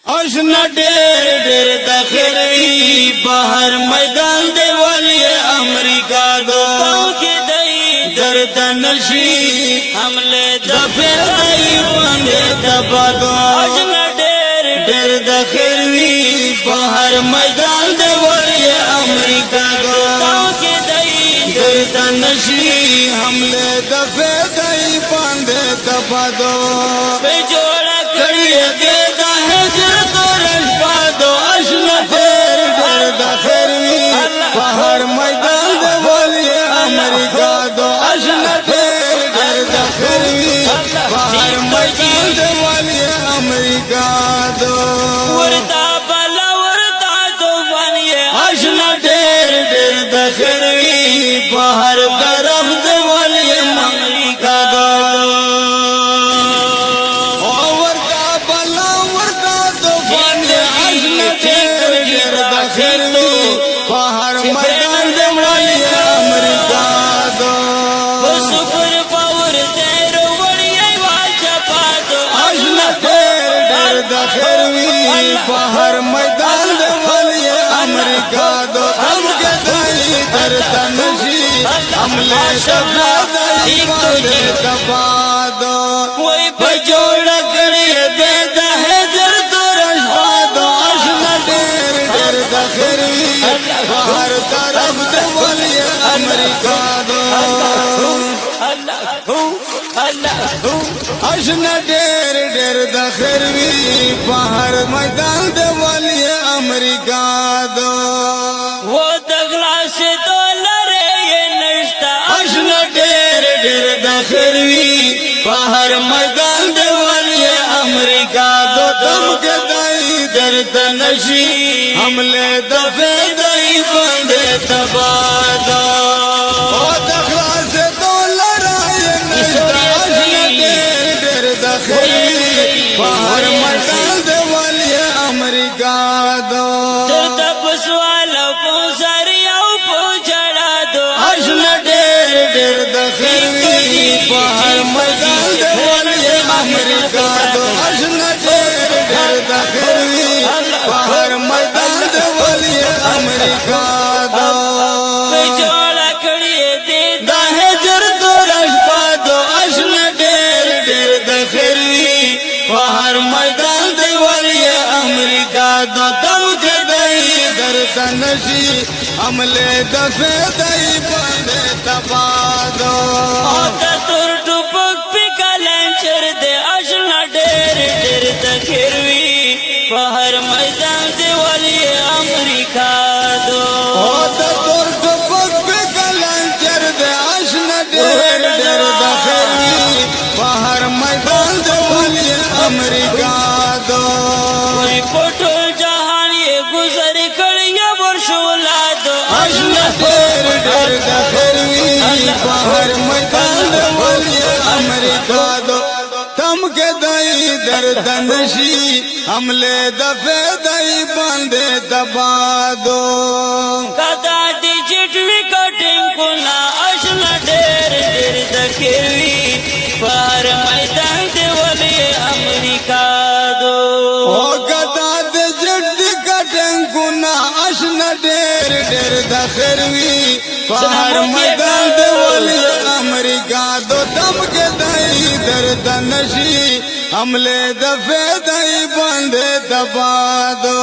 اشنا ډېر ډېر د خیری بهر میدان دی ولی امریکا دو کې دی درد نشي حمله د فدای باندې دبادو اشنا ډېر ډېر د خیری بهر میدان دی ولی امریکا دو کې دی درد نشي حمله د فدای باندې دبادو په جوړه کړی دی بہر میدان دے والی امریکا دو اشنا ڈھیر ڈھیر دخروی بہر میدان دے والی امریکا دو ورتا بلا ورتا طوفان یہ اشنا ڈھیر ڈھیر دخروی بہر طرف دے والی امریکا دو ورتا بلا ورتا طوفان یہ اشنا ڈھیر ڈھیر دخروی بہر میدان دے والی امریکا دو سپر پاور تیرو وڑی واچا پاتو اشنا ڈھیر ڈھیر دخروی بہر میدان دے والی امریکا دو ہم کے دائی در تنشی حملے شبہ دائی باندے دبا دو وہی پجوڑا کری دے دہے در تو رشوا دو اشنا ڈھیر ڈھیر دخروی بہر طرف دے والی امریکا دو اشنا ڈیر ڈیر دخروی بہر میدان دے والی امریکا دو وہ دغلا سے تو لڑے یہ نشتا اشنا ڈیر ڈیر دخروی بہر میدان دے والی امریکا دو دم کے دائی درد نشی حملے دفے بندے تبادو او دخلا سے تو لڑائی نشتا اشنا ڈیر ڈیر دخروی بہر میدان دے والی امریکا دو چرتا پسوالا پوزاری او پوجڑا دو اشنا ڈیر ڈیر دخروی بہر میدان دے والی امریکا دو اشنا ڈیر ڈیر دخروی بہر میدان دے والی امریکا دو جوڑا کڑی دے داہے جر تو رشپا دو اشنا ڈیر ڈیر دخروی بہر میدان دے والی امریکا دو دم کے دائی در تنشی حملے دفے دائی باندے تبا دو آتا تر ٹوپک پی کلنچر دے اشنا ڈیر ڈیر دخروی بہر میدان دے والی امریکا دو آتا تر ٹوپک پی کلنچر دے اشنا ڈیر ڈیر دخروی بہر میدان دے والی امریکا دو کوئی پٹول جہان یہ گزر کڑیا برشولا دو اشنا ڈیر ڈیر دخروی بہر میدان دے والی امریکا دو تم کے دائی درد نشی حملے دفے دائی باندے دبا دو کدا ڈیجٹ ریکارڈنگ کنا اشنا ڈیر ڈیر دخروی بہر میدان دے والی امریکا دو کدا ڈیجٹ ریکارڈنگ کنا اشنا ڈیر ڈیر دخروی بہر میدان دے والی امریکا دو دم کے دائی درد نشی حملے دفے دائی باندے دبا دو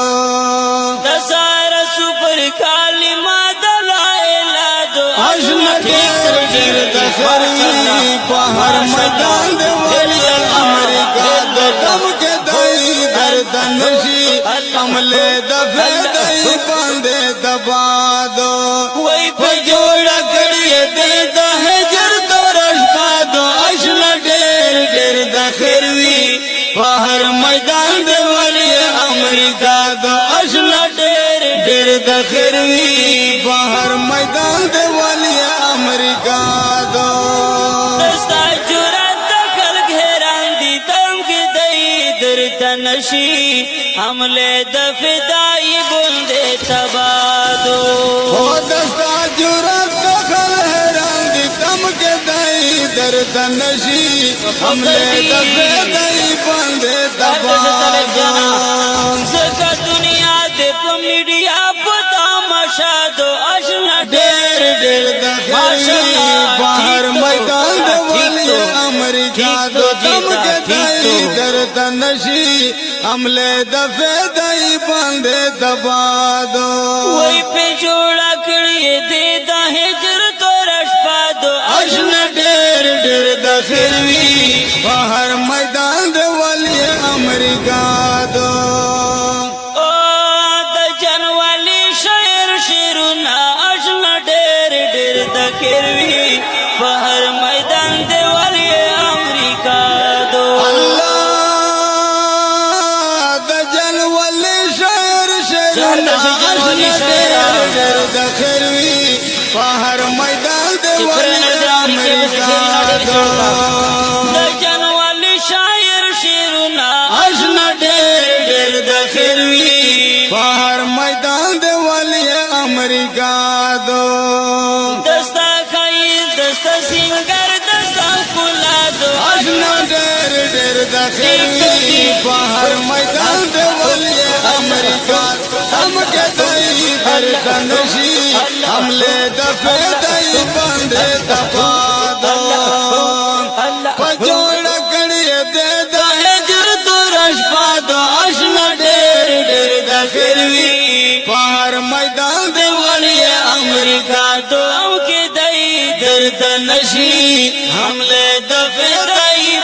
دسارا سپر کالی مادہ لائلہ دو اشنا ڈیر ڈیر دخروی بہر میدان دے والی امریکا دو دم کے دائی درد نشی حملے دفے دائی باندے دبا دو وہی پجوڑا کڑی دے دہے جر تو رشپا دو اشنا ڈیر ڈیر دخروی بہر میدان دے والی امریکا دو اشنا ڈیر ڈیر دخروی بہر میدان دے والی امریکا دو دستا جرات دخل گھیران دی دم کی دئی درد نشی حملے دفدائی بندے تبا دو دستا جرات دخل گھیران دی دم کے دئی درد نشی حملے دفدائی بندے تبا دو میډیا په تماشا دو آشنا ډېر ډېر د خیری بهر میدان د ولی امریکا دو تم کې دای درته نشي حمله د فدای باندې دبادو وای په جوړه کړی دې د هجرت رشپا دو آشنا ډېر ډېر د خیری بهر میدان د ولی امریکا دو کروي په هر میدان دی ولی امریکا دو الله د جن ولی شعر شعرنا ډېر د خیروي په هر میدان دی ولی امریکا دو د جن ولی شاعر شعرنا آشنا ډېر د خیروي په هر میدان دی ولی امریکا دو سنگر دستا فولادو آشنا ډېر ډېر د خیری په هر میدان د ولی امریکا هم کې دای درته نشي حمله د فدای باندې دبادو په جوړه کړی دې د هجرت رشپا دو آشنا ډېر ډېر د خیری په هر میدان د ولی امریکا دو درد نشی حمله د فدای